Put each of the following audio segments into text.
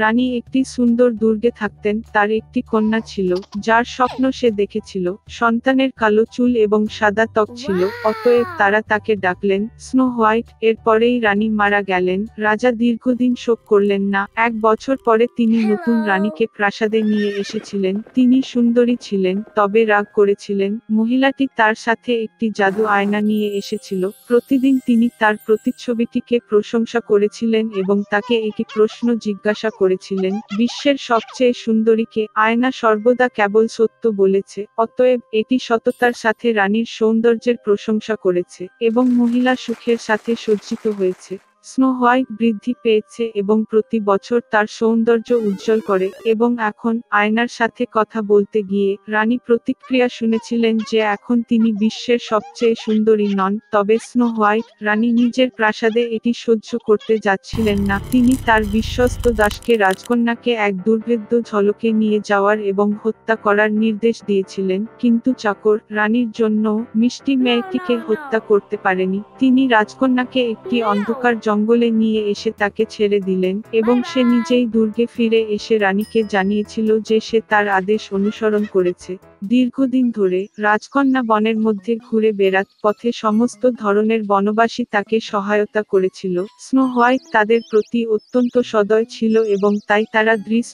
রানী একটি সুন্দর দুর্গে থাকতেন। তার একটি কন্যা ছিল, যার স্বপ্ন সে দেখেছিল। সন্তানের কালো চুল এবং সাদা ত্বক ছিল, অতএব তারা তাকে ডাকলেন স্নো হোয়াইট। এরপরেই রানী মারা গেলেন। রাজা দীর্ঘদিন শোক করলেন না। 1 বছর পরে তিনি নতুন রানীকে প্রাসাদে নিয়ে এসেছিলেন। তিনি সুন্দরী ছিলেন, তবে রাগ করেছিলেন। মহিলাটি তার সাথে একটি জাদু আয়না নিয়ে এসেছিল। প্রতিদিন তিনি তার প্রতিচ্ছবিটিকে প্রশংসা করেছিলেন এবং তাকে একটি প্রশ্ন জিজ্ঞাসা করেছিলেন, বিশ্বের সবচেয়ে সুন্দরীকে? আয়না সর্বদা কেবল সত্য বলেছে, অতএব এটি সততার সাথে রানীর সৌন্দর্যের প্রশংসা করেছে এবং মহিলা সুখের সাথে সজ্জিত হয়েছে। স্নো হোয়াইট বৃদ্ধি পেয়েছে এবং প্রতি বছর তার সৌন্দর্য উজ্জ্বল করে, এবং এখন আয়নার সাথে কথা বলতে গিয়ে রানী প্রতিক্রিয়া শুনেছিলেন যে এখন তিনি বিশ্বের সবচেয়ে সুন্দরী নন। তবে স্নো হোয়াইট রানী নিজের প্রাসাদে এটি সহ্য করতে যাচ্ছিলেন না। তিনি তার বিশ্বস্ত দাসকে রাজকন্যাকে এক দুর্ভেদ্য ঝলকে নিয়ে যাওয়ার এবং হত্যা করার নির্দেশ দিয়েছিলেন, কিন্তু চাকর রানীর জন্য মিষ্টি মেয়েটিকে হত্যা করতে পারেনি। তিনি রাজকন্যাকে একটি অন্ধকার জঙ্গলে নিয়ে এসে তাকে ছেড়ে দিলেন এবং সে নিজেই দুর্গে ফিরে এসে রানীকে জানিয়েছিল যে সে তার আদেশ অনুসরণ করেছে। দীর্ঘদিন ধরে রাজকন্যা বনের মধ্যে ঘুরে বেড়াত পথে সমস্ত ধরনের বনবাসী তাকে সহায়তা করেছিল। স্নো হোয়াইট তাদের প্রতি অত্যন্ত সদয় ছিল এবং তাই তারা দৃঢ়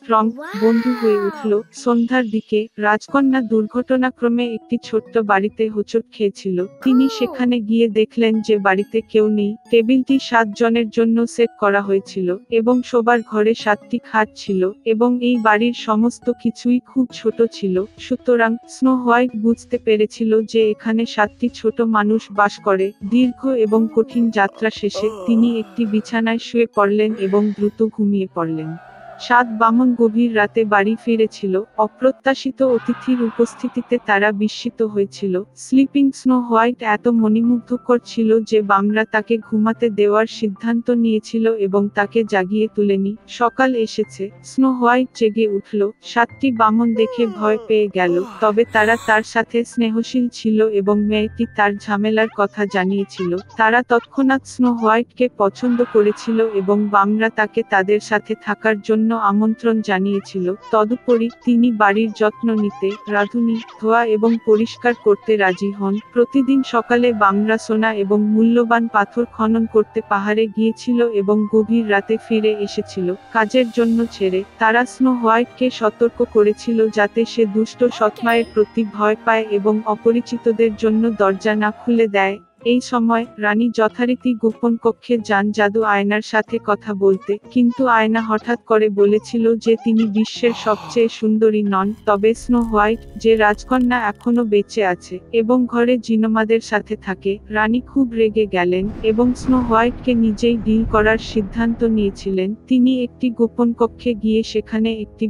বন্ধু হয়ে উঠল। সন্ধ্যার দিকে রাজকন্যা দুর্ঘটনাক্রমে একটি ছোট্ট বাড়িতে হোঁচট খেয়েছিল। তিনি সেখানে গিয়ে দেখলেন যে বাড়িতে কেউ নেই। টেবিলটি 7 জনের জন্য সেট করা হয়েছিল এবং শোবার ঘরে 7টি খাট ছিল এবং এই বাড়ির সমস্ত কিছুই খুব ছোট ছিল। সুতরাং স্নো হোয়াইট বুঝতে পেরেছিল যে এখানে 7টি ছোট মানুষ বাস করে। দীর্ঘ এবং কঠিন যাত্রা শেষে তিনি একটি বিছানায় শুয়ে পড়লেন এবং দ্রুত ঘুমিয়ে পড়লেন। 7 বামন গভীর রাতে বাড়ি ফিরেছিল। অপ্রত্যাশিত অতিথির উপস্থিতিতে তারা বিস্মিত হয়েছিল। স্লিপিং স্নো হোয়াইট এত মনোমুগ্ধকর ছিল যে বামরা তাকে ঘুমাতে দেওয়ার সিদ্ধান্ত নিয়েছিল এবং তাকে জাগিয়ে তুলেনি। সকাল এসেছে, স্নো হোয়াইট জেগে উঠল। 7টি বামন দেখে ভয় পেয়ে গেল, তবে তারা তার সাথে স্নেহশীল ছিল এবং মেয়েটি তার ঝামেলার কথা জানিয়েছিল। তারা তৎক্ষণাৎ স্নো হোয়াইটকে পছন্দ করেছিল এবং বামরা তাকে তাদের সাথে থাকার জন্য আমন্ত্রণ জানিয়েছিল। তদুপরি তিনি বাড়ির যত্ন নিতে, রাঁধুনি, ধোয়া এবং পরিষ্কার করতে রাজি হন। প্রতিদিন সকালে বামরা সোনা এবং মূল্যবান পাথর খনন করতে পাহাড়ে গিয়েছিল এবং গভীর রাতে ফিরে এসেছিল কাজের জন্য ছেড়ে। তারা স্নো হোয়াইটকে সতর্ক করেছিল যাতে সে দুষ্ট সৎমায়ের প্রতি ভয় পায় এবং অপরিচিতদের জন্য দরজা না খুলে দেয়। এই সময় রানী যথারীতি গোপন কক্ষে যান জাদু আয়নার সাথে কথা বলতে, কিন্তু আয়না হঠাৎ করে বলেছিল যে তিনি বিশ্বের সবচেয়ে সুন্দরী নন। তবে স্নো হোয়াইট, যে রাজকন্যা এখনো বেঁচে আছে এবং ঘরে জিনোমাদের সাথে থাকে। রানী খুব রেগে গেলেন এবং স্নো হোয়াইটকে নিজেই ডিল করার সিদ্ধান্ত নিয়েছিলেন। তিনি একটি গোপন কক্ষে গিয়ে সেখানে একটি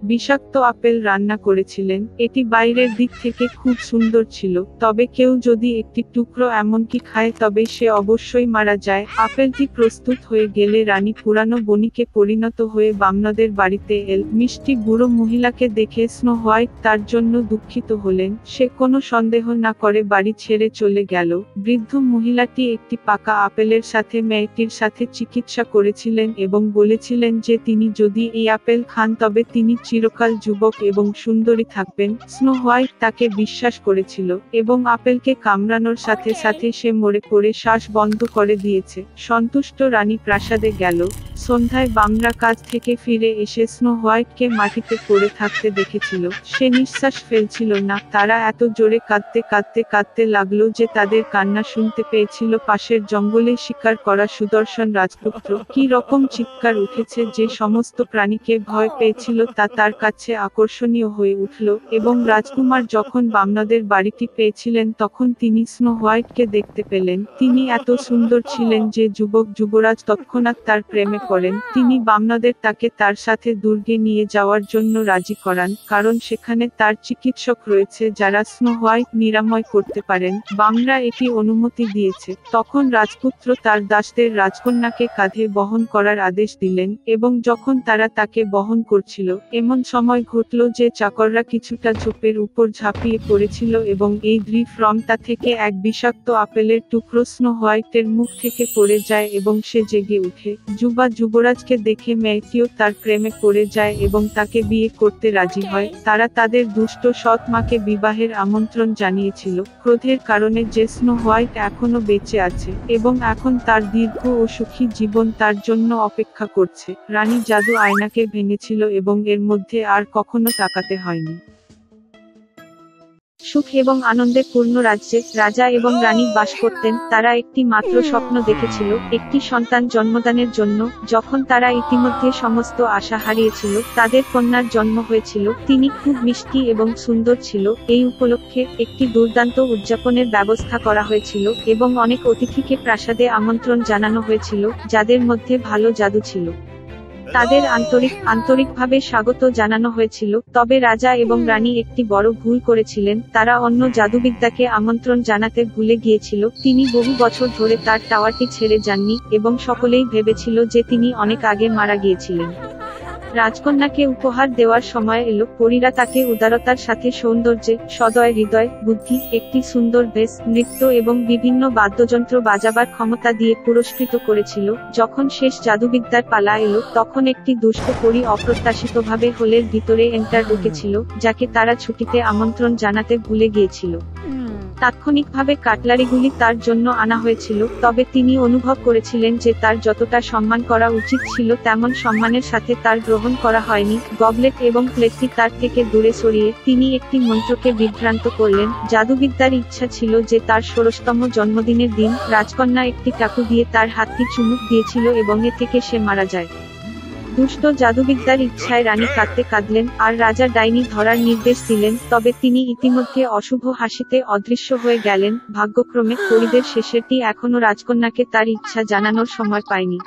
বিষাক্ত আপেল রান্না করেছিলেন। এটি বাইরের দিক থেকে খুব সুন্দর ছিল, তবে কেউ যদি একটি টুকরো এমনকি খায় তবে সে অবশ্যই মারা যায়। আপেলটি প্রস্তুত হয়ে গেলে রানী পুরানো বণিকে পরিণত হয়ে বামনদের বাড়িতে এল। মিষ্টি বুড়ো মহিলাকে দেখে স্নো হোয়াইট তার জন্য দুঃখিত হলেন। সে কোনো সন্দেহ না করে বাড়ি ছেড়ে চলে গেল। বৃদ্ধ মহিলাটি একটি পাকা আপেলের সাথে মেয়েটির সাথে চিকিৎসা করেছিলেন এবং বলেছিলেন যে তিনি যদি এই আপেল খান তবে তিনি চিরকাল যুবক এবং সুন্দরী থাকবেন। স্নো হোয়াইট তাকে বিশ্বাস করেছিল এবং আপেলকে কামড়ানোর সাথে সাথে সে মরে পড়ে শ্বাস বন্ধ করে দিয়েছে। সন্তুষ্ট রানী প্রাসাদে গেল। সন্ধ্যায় বামরা কাজ থেকে ফিরে এসে স্নো হোয়াইটকে মাটিতে পড়ে থাকতে দেখেছিল। সে নিঃশ্বাস ফেলছিল না। তারা এত জোরে কাঁদতে লাগলো যে তাদের কান্না শুনতে পেয়েছিল পাশের জঙ্গলে শিকার করা সুদর্শন রাজপুত্র। কি রকম চিৎকার উঠেছে যে সমস্ত প্রাণীকে ভয় পেয়েছিল তা তার কাছে আকর্ষণীয় হয়ে উঠল। এবং রাজকুমার যখন বামনাদের বাড়িটি পেয়েছিলেন তখন তিনি স্নো হোয়াইটকে দেখতে পেলেন। তিনি এত সুন্দর ছিলেন যে যুবরাজ তৎক্ষণাৎ তার প্রেমে পড়েন। তিনি বামনাদের তাকে তার সাথে দুর্গে নিয়ে যাওয়ার জন্য রাজি করান, কারণ সেখানে তার চিকিৎসক রয়েছে যারা স্নো হোয়াইট নিরাময় করতে পারেন। বামরা এটি অনুমতি দিয়েছে। তখন রাজপুত্র তার দাসদের রাজকন্যাকে কাঁধে বহন করার আদেশ দিলেন এবং যখন তারা তাকে বহন করছিল এমন সময় ঘটল যে চাকররা কিছুটা ঝোপের উপর ঝাঁপিয়ে পড়েছিল এবং এই দৃঢ়তা থেকে এক বিষাক্ত বিষাক্ত আপেলের টুকরো স্নো হোয়াইটের মুখ থেকে পড়ে যায় এবং সে জেগে উঠে। যুবরাজকে দেখে মেয়েটিও তার প্রেমে পড়ে যায় এবং তাকে বিয়ে করতে রাজি হয়। তারা তাদের দুষ্ট সৎ মাকে বিবাহের আমন্ত্রণ জানিয়েছিল, ক্রোধের কারণে যে স্নো হোয়াইট এখনো বেঁচে আছে এবং এখন তার দীর্ঘ ও সুখী জীবন তার জন্য অপেক্ষা করছে। রানী জাদু আয়নাকে ভেঙেছিল এবং এর মধ্যে আর কখনো তাকাতে হয়নি। সুখ এবং আনন্দে পূর্ণ রাজ্যে রাজা এবং রানী বাস করতেন। তারা একটি মাত্র স্বপ্ন দেখেছিল, একটি সন্তান জন্মদানের জন্য। যখন তারা ইতিমধ্যে সমস্ত আশা হারিয়েছিল, তাদের কন্যার জন্ম হয়েছিল। তিনি খুব মিষ্টি এবং সুন্দর ছিল। এই উপলক্ষে একটি দুর্দান্ত উদযাপনের ব্যবস্থা করা হয়েছিল এবং অনেক অতিথিকে প্রাসাদে আমন্ত্রণ জানানো হয়েছিল, যাদের মধ্যে ভালো জাদু ছিল। তাদের আন্তরিকভাবে স্বাগত জানানো হয়েছিল। তবে রাজা এবং রানী একটি বড় ভুল করেছিলেন, তারা অন্য জাদুবিদ্যাকে আমন্ত্রণ জানাতে ভুলে গিয়েছিল। তিনি বহু বছর ধরে তার টাওয়ারটি ছেড়ে যাননি এবং সকলেই ভেবেছিল যে তিনি অনেক আগে মারা গিয়েছিলেন। রাজকন্যাকে উপহার দেওয়ার সময় এলো। পরীরা তাকে উদারতার সাথে সৌন্দর্যে, সদয় হৃদয়, বুদ্ধি, একটি সুন্দর বেশ, নৃত্য এবং বিভিন্ন বাদ্যযন্ত্র বাজাবার ক্ষমতা দিয়ে পুরস্কৃত করেছিল। যখন শেষ জাদুবিদ্যার পালা এলো, তখন একটি দুষ্ট পরী অপ্রত্যাশিতভাবে হোলের ভিতরে ঢুকেছিল, যাকে তারা ছুটিতে আমন্ত্রণ জানাতে ভুলে গিয়েছিল। তাৎক্ষণিকভাবে কাটলারিগুলি তার জন্য আনা হয়েছিল, তবে তিনি অনুভব করেছিলেন যে তার যতটা সম্মান করা উচিত ছিল তেমন সম্মানের সাথে তার গ্রহণ করা হয়নি। গবলেট এবং প্লেটটি তার থেকে দূরে সরিয়ে তিনি একটি মন্ত্রকে বিভ্রান্ত করলেন। জাদুবিদ্যার ইচ্ছা ছিল যে তার 16তম জন্মদিনের দিন রাজকন্যা একটি টাকু দিয়ে তার হাতটি চুমুক দিয়েছিল এবং এ থেকে সে মারা যায়। দুষ্ট জাদুবিদ্যার ইচ্ছায় রানী কাঁদলেন আর রাজা ডাইনি ধরার নির্দেশ দিলেন, তবে তিনি ইতিমধ্যে অশুভ হাসিতে অদৃশ্য হয়ে গেলেন। ভাগ্যক্রমে পরীদের শেষেরটি এখনো রাজকন্যাকে তার ইচ্ছা জানানোর সময় পায়নি।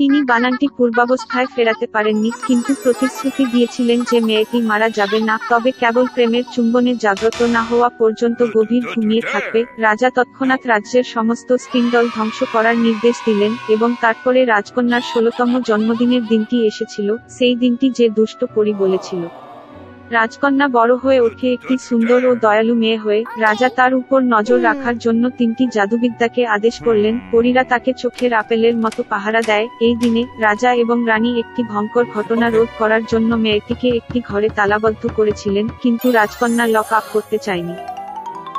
তিনি বানানটি পূর্বাবস্থায় ফেরাতে পারেননি, কিন্তু প্রতিশ্রুতি দিয়েছিলেন যে মেয়েটি মারা যাবে না, তবে কেবল প্রেমের চুম্বনে জাগ্রত না হওয়া পর্যন্ত গভীর ঘুমিয়ে থাকবে। রাজা তৎক্ষণাৎ রাজ্যের সমস্ত স্পিন্ডল ধ্বংস করার নির্দেশ দিলেন এবং তারপরে রাজকন্যার 16তম জন্মদিনের দিনটি এসেছিল, সেই দিনটি যে দুষ্ট পরী বলেছিল। রাজকন্যা বড় হয়ে ওঠে একটি সুন্দর ও দয়ালু মেয়ে হয়ে। রাজা তার উপর নজর রাখার জন্য 3টি জাদুবিদ্যাকে আদেশ করলেন। পরীরা তাকে চোখের আপেলের মতো পাহারা দেয়। এই দিনে রাজা এবং রানী একটি ভয়ঙ্কর ঘটনা রোধ করার জন্য মেয়েটিকে একটি ঘরে তালাবদ্ধ করেছিলেন, কিন্তু রাজকন্যা লক আপ করতে চায়নি।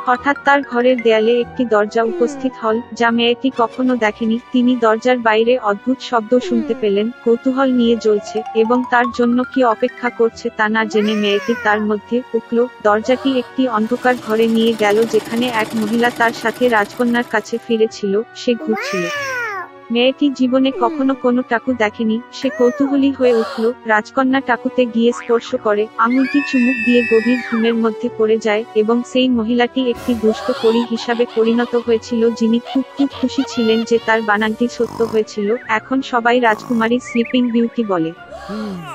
হঠাৎ তার ঘরের দেয়ালে একটি দরজা উপস্থিত হল, যা মেয়েটি কখনো দেখেনি। তিনি দরজার বাইরে অদ্ভুত শব্দ শুনতে পেলেন, কৌতূহল নিয়ে জ্বলছে এবং তার জন্য কি অপেক্ষা করছে তা না জেনে মেয়েটি তার মধ্যে উঠল। দরজাটি একটি অন্ধকার ঘরে নিয়ে গেল, যেখানে এক মহিলা তার সাথে রাজকন্যার কাছে ফিরেছিল। সে ঘুরছিল। মেয়েটি জীবনে কখনো কোনো টাকু দেখেনি। সে কৌতূহলী হয়ে উঠল। রাজকন্যা টাকুতে গিয়ে স্পর্শ করে, আঙুলটি চুমুক দিয়ে গভীর ঘুমের মধ্যে পড়ে যায় এবং সেই মহিলাটি একটি দুষ্ট পরী হিসাবে পরিণত হয়েছিল, যিনি খুব খুশি ছিলেন যে তার বানানটি সত্য হয়েছিল। এখন সবাই রাজকুমারী স্লিপিং বিউটি বলে।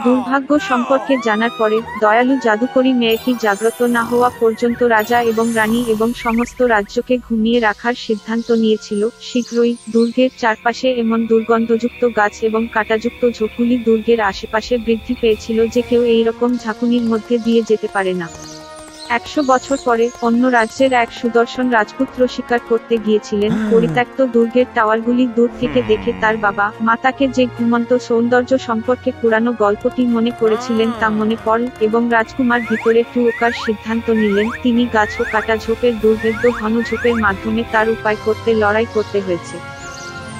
দুর্ভাগ্য সম্পর্কে জানার পরে দয়ালু জাদুকরী মেয়েটি জাগ্রত না হওয়া পর্যন্ত রাজা এবং রানী এবং সমস্ত রাজ্যকে ঘুমিয়ে রাখার সিদ্ধান্ত নিয়েছিল। শীঘ্রই দুর্গের চারপাশে এমন দুর্গন্ধযুক্ত গাছ এবং কাঁটাযুক্ত ঝোপগুলি দুর্গের আশেপাশে বৃদ্ধি পেয়েছিল যে কেউ এইরকম ঝাঁকুনির মধ্যে দিয়ে যেতে পারে না। 100 বছর পরে অন্য রাজ্যের এক সুদর্শন রাজপুত্র শিকার করতে গিয়েছিলেন। পরিত্যক্ত দুর্গের টাওয়ারগুলি দূর থেকে দেখে তার বাবা মা তাকে যে ঘুমন্ত সৌন্দর্য সম্পর্কে পুরানো গল্পটি মনে করেছিলেন তা মনে পড়ল এবং রাজকুমার ভিতরে ওকার সিদ্ধান্ত নিলেন। তিনি গাছ ও কাটা ঝোপের দুর্ভেদ্য ঘন ঝোপের মাধ্যমে তার উপায় করতে লড়াই করতে হয়েছে।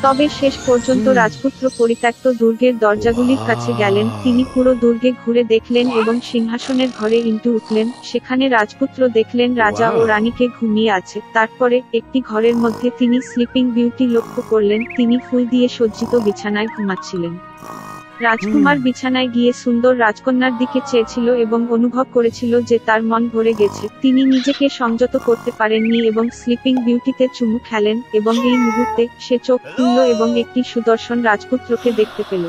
তবে শেষ পর্যন্ত রাজপুত্র পরিত্যক্ত দুর্গের দরজাগুলির কাছে গেলেন। তিনি পুরো দুর্গে ঘুরে দেখলেন এবং সিংহাসনের ঘরে উঠলেন। সেখানে রাজপুত্র দেখলেন রাজা ও রানীকে ঘুমিয়ে আছে। তারপরে একটি ঘরের মধ্যে তিনি স্লিপিং বিউটি লক্ষ্য করলেন। তিনি ফুল দিয়ে সজ্জিত বিছানায় ঘুমাচ্ছিলেন। রাজকুমার বিছানায় গিয়ে সুন্দর রাজকন্যার দিকে চেয়েছিল এবং অনুভব করেছিল যে তার মন ভরে গেছে। তিনি নিজেকে সংযত করতে পারেননি এবং স্লিপিং বিউটিতে চুমু খেলেন এবং এই মুহূর্তে সে চোখ খুলল এবং একটি সুদর্শন রাজপুত্রকে দেখতে পেল।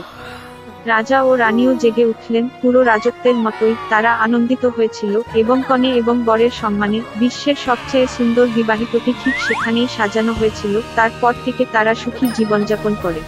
রাজা ও রানীও জেগে উঠলেন। পুরো রাজত্বের মতোই তারা আনন্দিত হয়েছিল এবং কনে এবং বরের সম্মানে বিশ্বের সবচেয়ে সুন্দর বিবাহিতটি ঠিক সেখানেই সাজানো হয়েছিল। তারপর থেকে তারা সুখী জীবনযাপন করে।